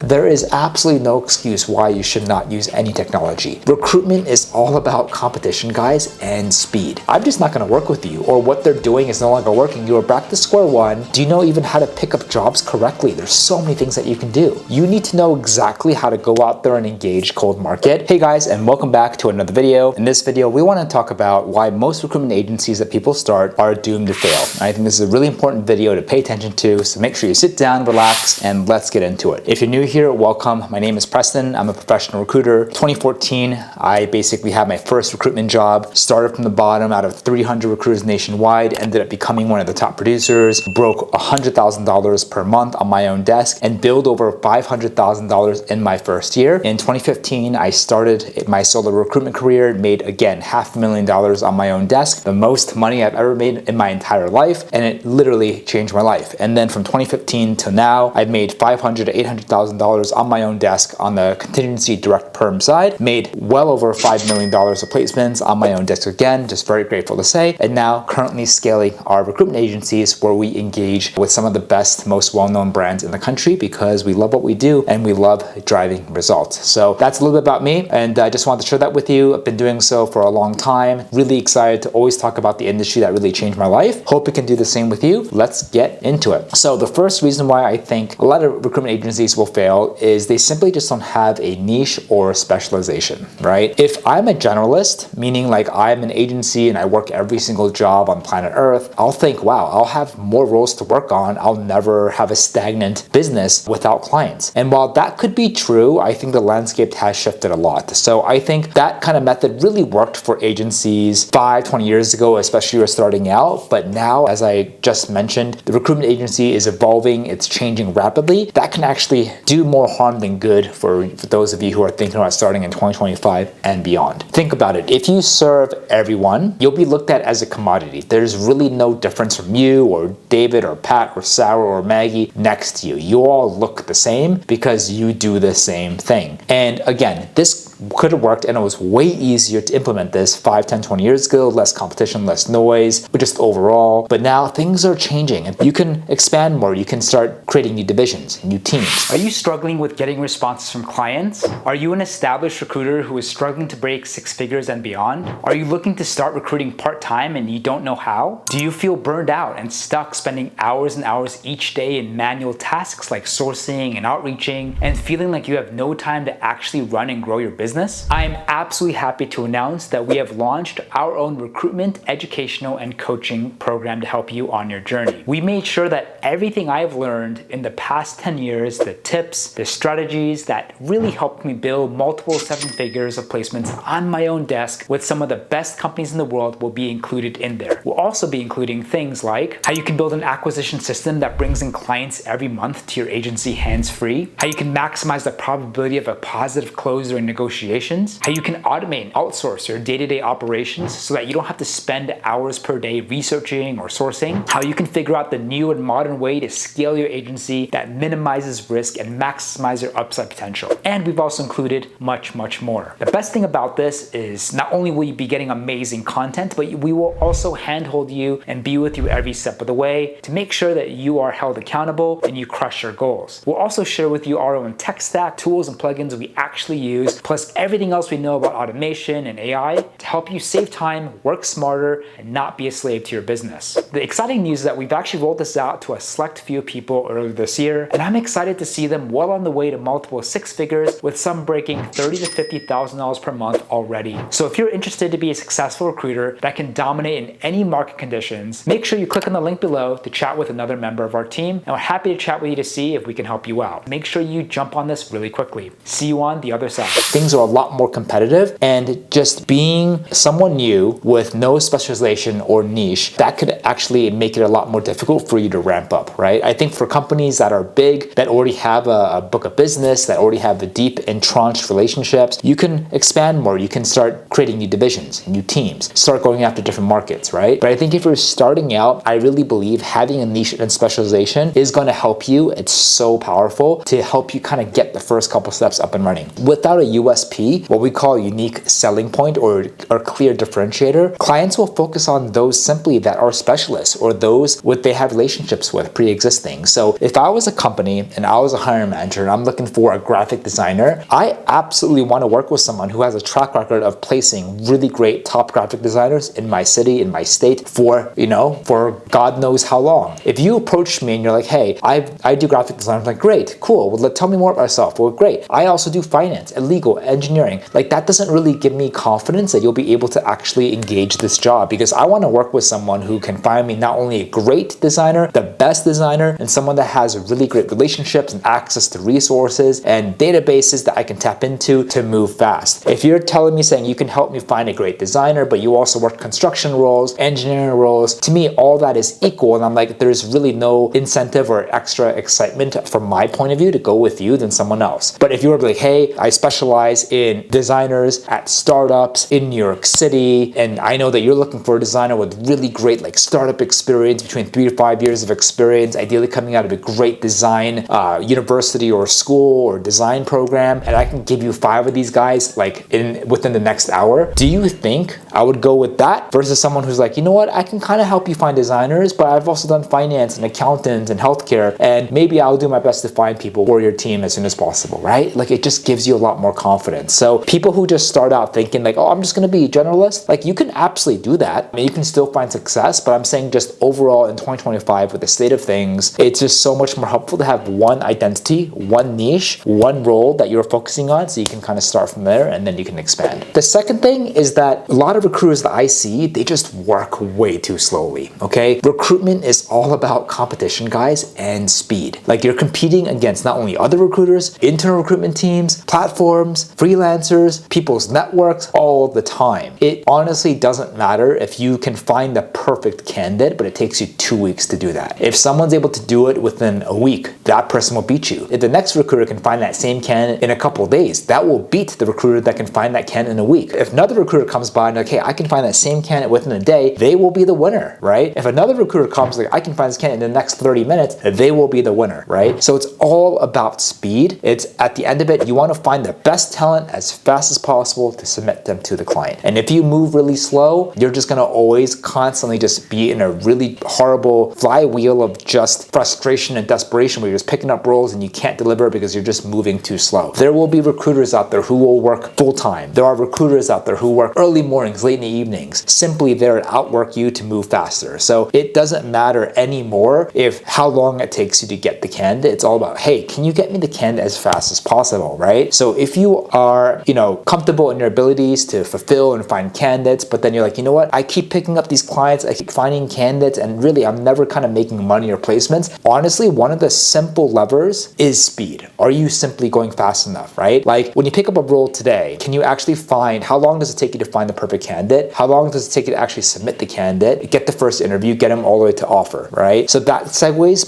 There is absolutely no excuse why you should not use any technology. Recruitment is all about competition, guys, and speed. I'm just not going to work with you, or what they're doing is no longer working. You are back to square one. Do you know even how to pick up jobs correctly? There's so many things that you can do. You need to know exactly how to go out there and engage cold market. Hey guys, and welcome back to another video. In this video, we want to talk about why most recruitment agencies that people start are doomed to fail. I think this is a really important video to pay attention to, so make sure you sit down, relax, and let's get into it. If you're new here, welcome. My name is Preston. I'm a professional recruiter. 2014, I basically had my first recruitment job, started from the bottom out of 300 recruiters nationwide, ended up becoming one of the top producers, broke $100,000 per month on my own desk, and billed over $500,000 in my first year. In 2015, I started my solo recruitment career, made again $500,000 on my own desk, the most money I've ever made in my entire life, and it literally changed my life. And then from 2015 till now, I've made $500,000 to $800,000 on my own desk on the contingency direct perm side, made well over $5 million of placements on my own desk again, just very grateful to say, and now currently scaling our recruitment agencies where we engage with some of the best, most well-known brands in the country because we love what we do and we love driving results. So that's a little bit about me, and I just wanted to share that with you. I've been doing so for a long time, really excited to always talk about the industry that really changed my life. Hope we can do the same with you. Let's get into it. So the first reason why I think a lot of recruitment agencies will fail is they simply just don't have a niche or specialization, right? If I'm a generalist, meaning like I'm an agency and I work every single job on planet Earth, I'll think, wow, I'll have more roles to work on. I'll never have a stagnant business without clients. And while that could be true, I think the landscape has shifted a lot. So I think that kind of method really worked for agencies 20 years ago, especially when you're starting out. But now, as I just mentioned, the recruitment agency is evolving, it's changing rapidly. That can actually do more harm than good for those of you who are thinking about starting in 2025 and beyond. Think about it. If you serve everyone, you'll be looked at as a commodity. There's really no difference from you or David or Pat or Sarah or Maggie next to you. You all look the same because you do the same thing. And again, this could have worked and it was way easier to implement this 5, 10, 20 years ago, less competition, less noise, but just overall. But now things are changing and you can expand more. You can start creating new divisions, new teams. Are you struggling with getting responses from clients? Are you an established recruiter who is struggling to break 6 figures and beyond? Are you looking to start recruiting part-time and you don't know how? Do you feel burned out and stuck spending hours and hours each day in manual tasks like sourcing and outreaching and feeling like you have no time to actually run and grow your business? I am absolutely happy to announce that we have launched our own recruitment, educational, and coaching program to help you on your journey. We made sure that everything I've learned in the past 10 years, the tips, the strategies that really helped me build multiple 7 figures of placements on my own desk with some of the best companies in the world will be included in there. We'll also be including things like how you can build an acquisition system that brings in clients every month to your agency hands-free, how you can maximize the probability of a positive close during negotiations, how you can automate and outsource your day-to-day operations so that you don't have to spend hours per day researching or sourcing, how you can figure out the new and modern way to scale your agency that minimizes risk and maximizes your upside potential. And we've also included much, much more. The best thing about this is not only will you be getting amazing content, but we will also handhold you and be with you every step of the way to make sure that you are held accountable and you crush your goals. We'll also share with you our own tech stack, tools, and plugins we actually use, plus everything else we know about automation and AI to help you save time, work smarter, and not be a slave to your business. The exciting news is that we've actually rolled this out to a select few people earlier this year, and I'm excited to see them well on the way to multiple 6 figures, with some breaking $30,000 to $50,000 per month already. So if you're interested to be a successful recruiter that can dominate in any market conditions, make sure you click on the link below to chat with another member of our team, and we're happy to chat with you to see if we can help you out. Make sure you jump on this really quickly. See you on the other side. Things are a lot more competitive, and just being someone new with no specialization or niche, that could actually make it a lot more difficult for you to ramp up, right? I think for companies that are big, that already have a book of business, that already have the deep entrenched relationships, you can expand more. You can start creating new divisions, new teams, start going after different markets, right? right? But I think if you're starting out, I really believe having a niche and specialization is going to help you. It's so powerful to help you kind of get the first couple steps up and running. Without a USP, what we call a unique selling point or clear differentiator, clients will focus on those simply that are specialists or those what they have relationships with pre-existing. So if I was a company and I was a hiring manager and I'm looking for a graphic designer, I absolutely want to work with someone who has a track record of placing really great top graphic designers in my city, in my state for God knows how long. If you approach me and you're like, hey, I do graphic design, I'm like, great, cool. Well, tell me more about yourself. Well, great. I also do finance and legal, engineering. Like that doesn't really give me confidence that you'll be able to actually engage this job, because I want to work with someone who can find me not only a great designer, the best designer, and someone that has really great relationships and access to resources and databases that I can tap into to move fast. If you're telling me saying you can help me find a great designer, but you also work construction roles, engineering roles, to me, all that is equal. And I'm like, there's really no incentive or extra excitement from my point of view to go with you than someone else. But if you were like, hey, I specialize in designers at startups in New York City, and I know that you're looking for a designer with really great like startup experience, between 3 to 5 years of experience, ideally coming out of a great design university or school or design program, and I can give you 5 of these guys like within the next hour. Do you think I would go with that versus someone who's like, you know what, I can kind of help you find designers, but I've also done finance and accountants and healthcare, and maybe I'll do my best to find people for your team as soon as possible, right? Like it just gives you a lot more confidence. So people who just start out thinking like, oh, I'm just going to be a generalist, like you can absolutely do that. I mean, you can still find success, but I'm saying just overall in 2025 with the state of things, it's just so much more helpful to have one identity, one niche, one role that you're focusing on, so you can kind of start from there and then you can expand. The second thing is that a lot of recruiters that I see, they just work way too slowly, okay? Recruitment is all about competition, guys, and speed. Like you're competing against not only other recruiters, internal recruitment teams, platforms, freelancers, people's networks all the time. It honestly doesn't matter if you can find the perfect candidate, but it takes you 2 weeks to do that. If someone's able to do it within a week, that person will beat you. If the next recruiter can find that same candidate in a couple of days, that will beat the recruiter that can find that candidate in a week. If another recruiter comes by and like, hey, I can find that same candidate within a day, they will be the winner, right? If another recruiter comes like, I can find this candidate in the next 30 minutes, they will be the winner, right? So it's all about speed. It's at the end of it, you want to find the best talent as fast as possible to submit them to the client. And if you move really slow, you're just going to always constantly just be in a really horrible flywheel of just frustration and desperation where you're just picking up roles and you can't deliver because you're just moving too slow. There will be recruiters out there who will work full time. There are recruiters out there who work early mornings, late in the evenings, simply there to outwork you to move faster. So it doesn't matter anymore if how long it takes you to get the candidate. It's all about, hey, can you get me the candidate as fast as possible, right? So if you are, comfortable in your abilities to fulfill and find candidates, but then you're like, you know what, I keep picking up these clients, I keep finding candidates, and really I'm never kind of making money or placements. Honestly, one of the simple levers is speed. Are you simply going fast enough, right? Like when you pick up a role today, can you actually find, how long does it take you to find the perfect candidate? How long does it take you to actually submit the candidate, get the first interview, get them all the way to offer, right? So that segues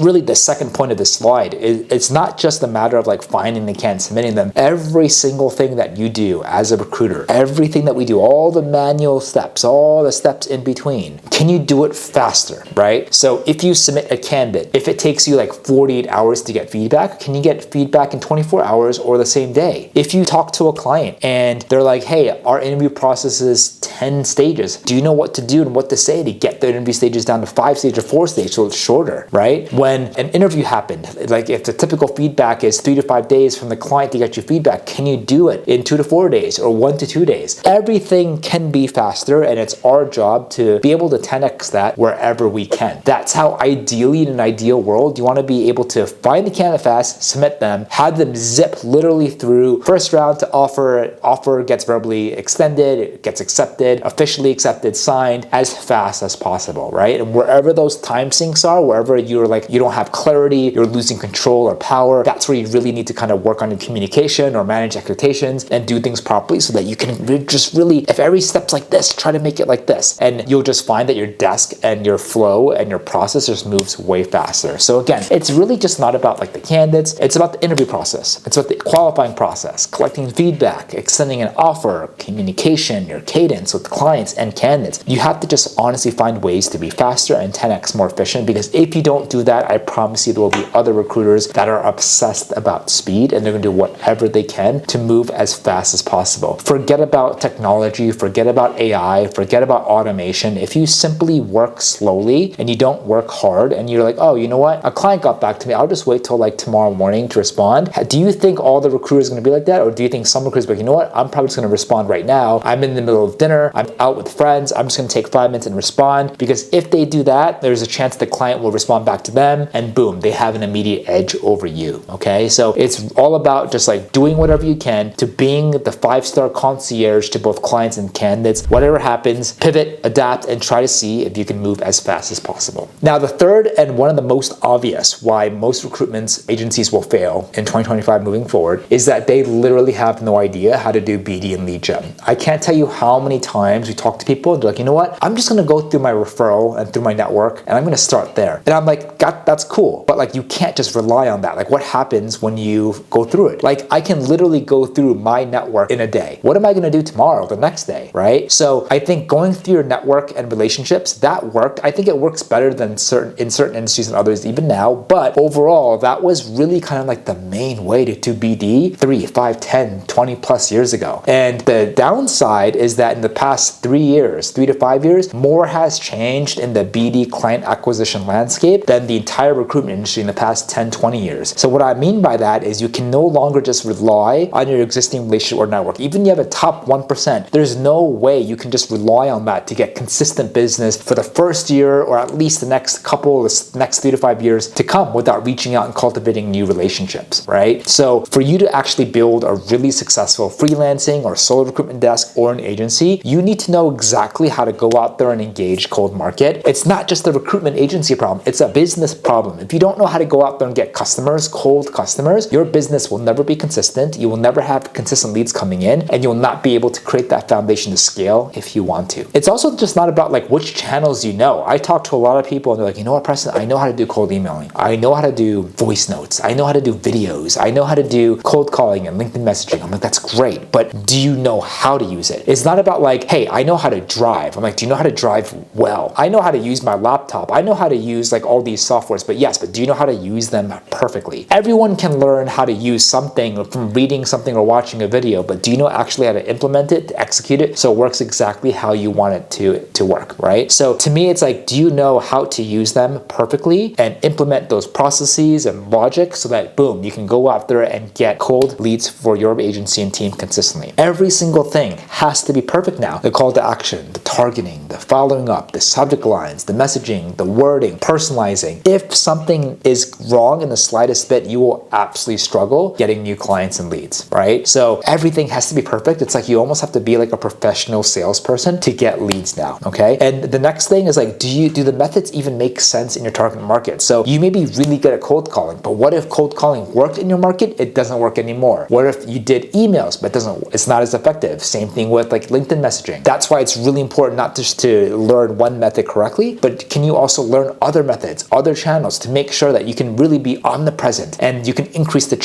really the second point of this slide. It's not just a matter of like finding the candidate, submitting them. Every single thing that you do as a recruiter, everything that we do, all the manual steps, all the steps in between, can you do it faster, right? So if you submit a candidate, if it takes you like 48 hours to get feedback, can you get feedback in 24 hours or the same day? If you talk to a client and they're like, hey, our interview process is 10 stages, do you know what to do and what to say to get the interview stages down to 5 stage or 4 stage so it's shorter, right? When an interview happened, like if the typical feedback is 3 to 5 days from the client to get you feedback, can you do it in 2 to 4 days or 1 to 2 days? Everything can be faster, and it's our job to be able to 10x that wherever we can. That's how ideally in an ideal world, you want to be able to find the candidate fast, submit them, have them zip literally through first round to offer gets verbally extended, it gets accepted, officially accepted, signed as fast as possible, right? And wherever those time sinks are, wherever you're like, you don't have clarity, you're losing control or power, that's where you really need to kind of work on your communication or manage expectations and do things properly so that you can just really, if every step's like this, try to make it like this. And you'll just find that your desk and your flow and your process just moves way faster. So again, it's really just not about like the candidates, it's about the interview process. It's about the qualifying process, collecting feedback, extending an offer, communication, your cadence with clients and candidates. You have to just honestly find ways to be faster and 10x more efficient, because if you don't do that, I promise you there will be other recruiters that are obsessed about speed and they're gonna do whatever they can to move as fast as possible. Forget about technology, forget about AI, forget about automation. If you simply work slowly and you don't work hard and you're like, oh, you know what? A client got back to me. I'll just wait till like tomorrow morning to respond. Do you think all the recruiters are gonna be like that? Or do you think some recruiters are like, you know what? I'm probably just gonna respond right now. I'm in the middle of dinner. I'm out with friends. I'm just gonna take 5 minutes and respond, because if they do that, there's a chance the client will respond back to them and boom, they have an immediate edge over you, okay? So it's all about just like doing whatever you can to being the 5-star concierge to both clients and candidates. Whatever happens, pivot, adapt, and try to see if you can move as fast as possible. Now, the third and one of the most obvious why most recruitment agencies will fail in 2025 moving forward is that they literally have no idea how to do BD and lead gen. I can't tell you how many times we talk to people and they're like, you know what? I'm just gonna go through my referral and through my network and I'm gonna start there. And I'm like, that's cool, but like you can't just rely on that. Like what happens when you go through it? Like I can literally go through my network in a day. What am I gonna do tomorrow, the next day, right? So I think going through your network and relationships, that worked. I think it works better than in certain industries and others even now, but overall, that was really kind of like the main way to do BD 3, 5, 10, 20 plus years ago. And the downside is that in the past 3 years, 3 to 5 years, more has changed in the BD client acquisition landscape than the entire recruitment industry in the past 10, 20 years. So what I mean by that is you can no longer just rely on your existing relationship or network. Even if you have a top 1%, there's no way you can just rely on that to get consistent business for the first year or at least the next 3 to 5 years to come without reaching out and cultivating new relationships, right? So for you to actually build a really successful freelancing or solo recruitment desk or an agency, you need to know exactly how to go out there and engage cold market. It's not just a recruitment agency problem, it's a business problem. If you don't know how to go out there and get customers, cold customers, your business will never be consistent, you will never have consistent leads coming in, and you'll not be able to create that foundation to scale if you want to. It's also just not about like which channels you know. I talk to a lot of people and they're like, you know what, Preston, I know how to do cold emailing. I know how to do voice notes. I know how to do videos. I know how to do cold calling and LinkedIn messaging. I'm like, that's great, but do you know how to use it? It's not about like, hey, I know how to drive. I'm like, do you know how to drive well? I know how to use my laptop. I know how to use like all these softwares, but yes, but do you know how to use them perfectly? Everyone can learn how to use something from reading something or watching a video, but do you know actually how to implement it, to execute it so it works exactly how you want it to work, right? So to me, it's like, do you know how to use them perfectly and implement those processes and logic so that boom, you can go out there and get cold leads for your agency and team consistently. Every single thing has to be perfect now. The call to action, the targeting, the following up, the subject lines, the messaging, the wording, personalizing. If something is wrong in the slightest bit, you will absolutely struggle getting new clients and leads, right? So everything has to be perfect. It's like you almost have to be like a professional salesperson to get leads now, okay? And the next thing is like, do the methods even make sense in your target market? So you may be really good at cold calling, but what if cold calling worked in your market? It doesn't work anymore. What if you did emails, but it's not as effective? Same thing with like LinkedIn messaging. That's why it's really important not just to learn one method correctly, but can you also learn other methods, other channels to make sure that you can really be omnipresent and you can increase the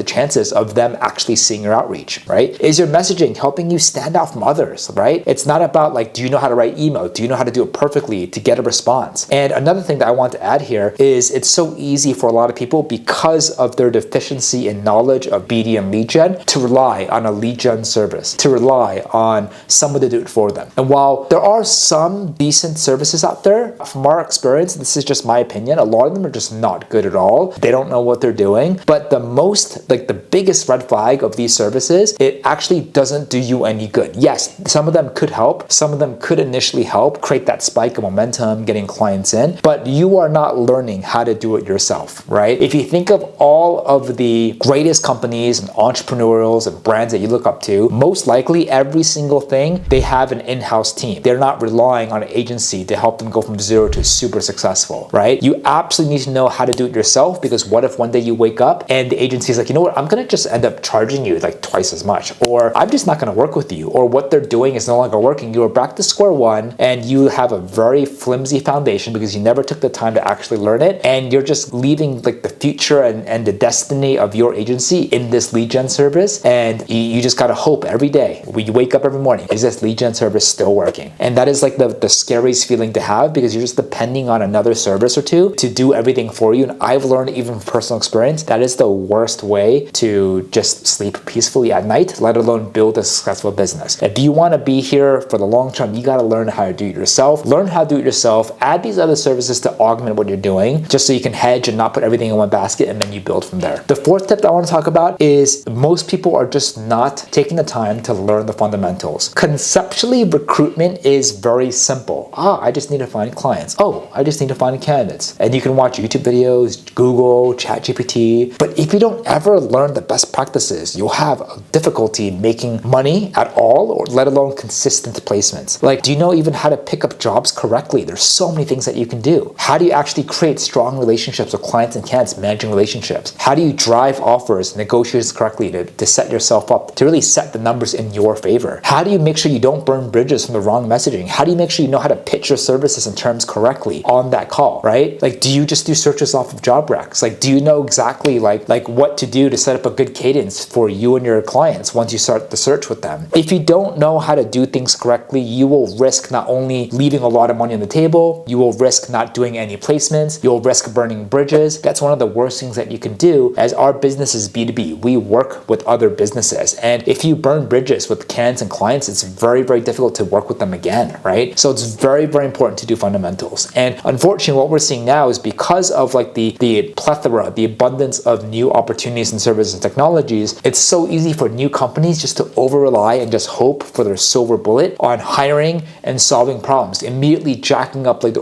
chances of them actually seeing your outreach, right? Is your messaging helping you stand out from others, right? It's not about like, do you know how to write email? Do you know how to do it perfectly to get a response? And another thing that I want to add here is it's so easy for a lot of people because of their deficiency in knowledge of BD and lead gen to rely on a lead gen service, to rely on someone to do it for them. And while there are some decent services out there, from our experience, this is just my opinion, a lot of them are just not good at all. They don't know what they're doing. But the biggest red flag of these services, it actually doesn't do you any good. Yes, some of them could help. Some of them could initially help create that spike of momentum, getting clients in, but you are not learning how to do it yourself, right? If you think of all of the greatest companies and entrepreneurials and brands that you look up to, most likely every single thing, they have an in-house team. They're not relying on an agency to help them go from zero to super successful, right? You absolutely need to know how to do it yourself, because what if one day you wake up and the agency is like, you know what, I'm gonna just end up charging you like twice as much, or I'm just not gonna work with you, or what they're doing is no longer working. You are back to square one and you have a very flimsy foundation because you never took the time to actually learn it, and you're just leaving like the future and the destiny of your agency in this lead gen service, and you just gotta hope every day when you wake up every morning, is this lead gen service still working. And that is like the scariest feeling to have, because you're just depending on another service or two to do everything for you. And I've learned, even from personal experience, that is the worst way to just sleep peacefully at night, let alone build a successful business. If you want to be here for the long term, you got to learn how to do it yourself. Learn how to do it yourself. Add these other services to augment what you're doing, just so you can hedge and not put everything in one basket, and then you build from there. The fourth tip that I want to talk about is most people are just not taking the time to learn the fundamentals. Conceptually, recruitment is very simple. I just need to find clients. I just need to find candidates. And you can watch YouTube videos, Google, ChatGPT. But if you don't ever learn the best practices, you'll have difficulty making money at all, or let alone consistent placements. Like, do you know even how to pick up jobs correctly? There's so many things that you can do. How do you actually create strong relationships with clients and candidates, managing relationships? How do you drive offers, negotiations correctly to set yourself up, to really set the numbers in your favor? How do you make sure you don't burn bridges from the wrong messaging? How do you make sure you know how to pitch your services and terms correctly on that call, right? Like, do you just do searches off of job recs? Like, do you know exactly like what to do to set up a good cadence for you and your clients once you start the search with them? If you don't know how to do things correctly, you will risk not only leaving a lot of money on the table, you will risk not doing any placements, you'll risk burning bridges. That's one of the worst things that you can do, as our business is B2B. We work with other businesses. And if you burn bridges with candidates and clients, it's very, very difficult to work with them again, right? So it's very, very important to do fundamentals. And unfortunately, what we're seeing now is because of like the plethora, the abundance of new opportunities and services and technologies, it's so easy for new companies just to over rely and just hope for their silver bullet on hiring and solving problems, immediately jacking up like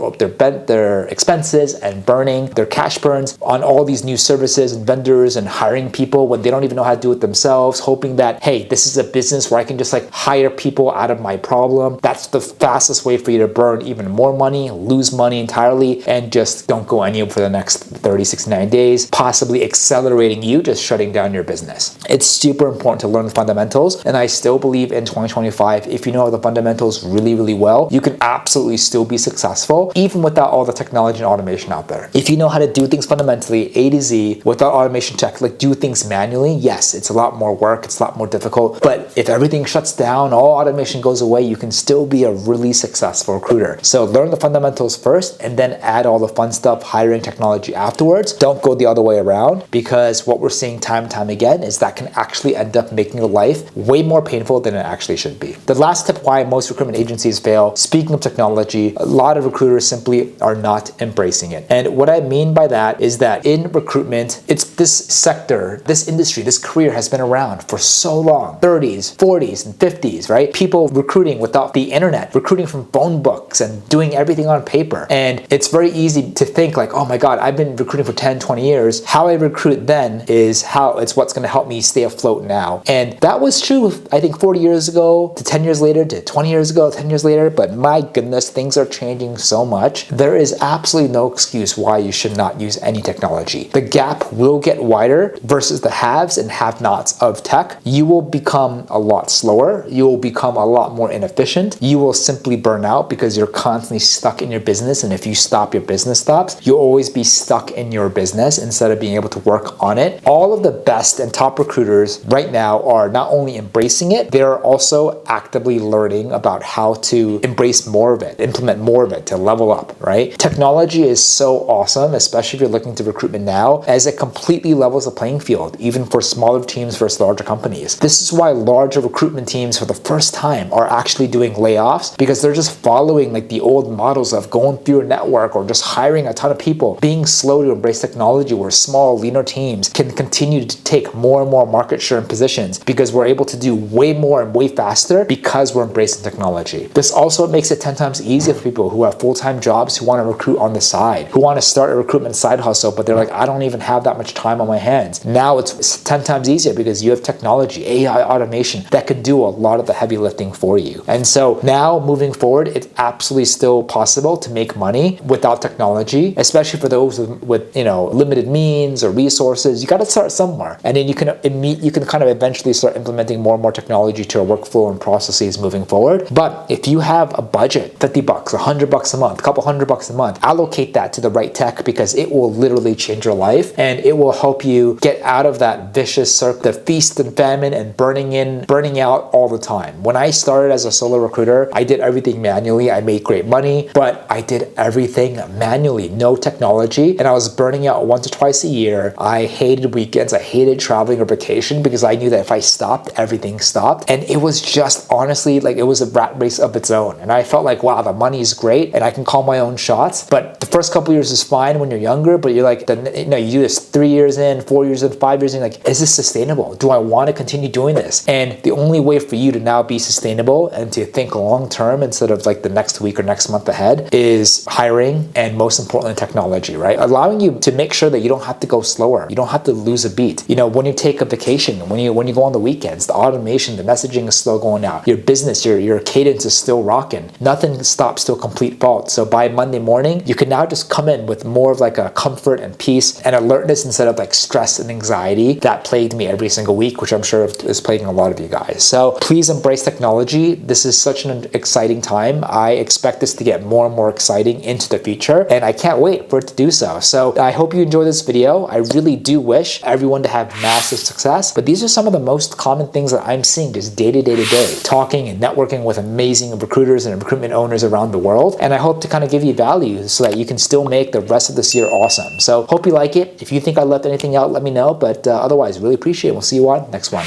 their expenses and burning their cash burns on all these new services and vendors and hiring people when they don't even know how to do it themselves, hoping that, hey, this is a business where I can just like hire people out of my problem. That's the fastest way for you to burn even more money, lose money entirely, and just don't go anywhere for the next 30, 69 days, possibly accelerating you just shutting down your business. It's super important to learn the fundamentals, and I still believe in 2025, if you know the fundamentals really, really well, you can absolutely still be successful, even without all the technology and automation out there. If you know how to do things fundamentally, A to Z, without automation tech, like do things manually, yes, it's a lot more work, it's a lot more difficult, but if everything shuts down, all automation goes away, you can still be a really successful recruiter. So learn the fundamentals first, and then add all the fun stuff, hiring technology afterwards. Don't go the other way around, because what we're seeing time and time again is that can actually end up making your life way more painful than it actually should be. The last tip why most recruitment agencies fail, speaking of technology, a lot of recruiters simply are not embracing it. And what I mean by that is that in recruitment, it's this sector, this industry, this career has been around for so long, 30s, 40s, and 50s, right? People recruiting without the internet, recruiting from phone books and doing everything on paper. And it's very easy to think like, oh my God, I've been recruiting for 10, 20 years. How I recruit then is how it's what's going to help me stay afloat now. And that was true, I think 40 years ago to 10 years later to 20 years ago, 10 years later, but my goodness, things are changing so much. There is absolutely no excuse why you should not use any technology. The gap will get wider versus the haves and have-nots of tech. You will become a lot slower. You will become a lot more inefficient. You will simply burn out because you're constantly stuck in your business. And if you stop, your business stops. You'll always be stuck in your business instead of being able to work on it. All of the best and top recruiters right now are not only embracing it, they're also actively learning about how to embrace more of it, implement more of it to level up, right? Technology is so awesome, especially if you're looking to recruitment now, as it completely levels the playing field, even for smaller teams versus larger companies. This is why larger recruitment teams for the first time are actually doing layoffs, because they're just following like the old models of going through a network or just hiring a ton of people, being slow to embrace technology, where small, leaner teams can continue to take more and more market share and positions because we're able to do way more and way faster because we're embracing technology. This also makes it 10 times easier for people who have full-time jobs, who want to recruit on the side, who want to start a recruitment side hustle, but they're like, I don't even have that much time on my hands. Now it's 10 times easier because you have technology, AI, automation that can do a lot of the heavy lifting for you. And so now moving forward, it's absolutely still possible to make money without technology, especially for those with limited means or resources. You got to start somewhere, and then you can kind of eventually start implementing more and more technology to your workflow and processes moving forward. But if you have a budget, $50, $100 a month, a couple $100 a month, allocate that to the right tech, because it will literally change your life, and it will help you get out of that vicious circle, the feast and famine and burning out all the time. When I started as a solo recruiter. I did everything manually. I made great money, but I did everything manually, no technology. And I was burning out once or twice a year. I hated weekends. I hated traveling or vacation because I knew that if I stopped, everything stopped. And it was just honestly like it was a rat race of its own. And I felt like, wow, the money is great and I can call my own shots. But the first couple years is fine when you're younger, but you're like, you do this 3 years in, 4 years in, 5 years in, like, is this sustainable? Do I want to continue doing this? And the only way for you to now be sustainable and to think long term instead of like the next week or next month ahead is hiring and most importantly, technology, right? Allowing you to make sure that you don't have to go slower. You don't have to lose a beat. You know, when you take a vacation, when you go on the weekends, the automation, the messaging is still going out. Your business, your cadence is still rocking. Nothing stops to a complete fault. So by Monday morning, you can now just come in with more of like a comfort and peace and alertness instead of like stress and anxiety that plagued me every single week, which I'm sure is plaguing a lot of you guys. So please embrace technology. This is such an exciting time. I expect this to get more and more exciting into the future, and I can't wait for it to do so. So I hope you enjoyed this video. I really do wish everyone to have massive success, but these are some of the most common things that I'm seeing just day to day, talking and networking with amazing recruiters and recruitment owners around the world. And I hope to kind of give you value so that you can still make the rest of this year awesome. So hope you like it. If you think I left anything out, let me know. But otherwise, really appreciate it. We'll see you on next one.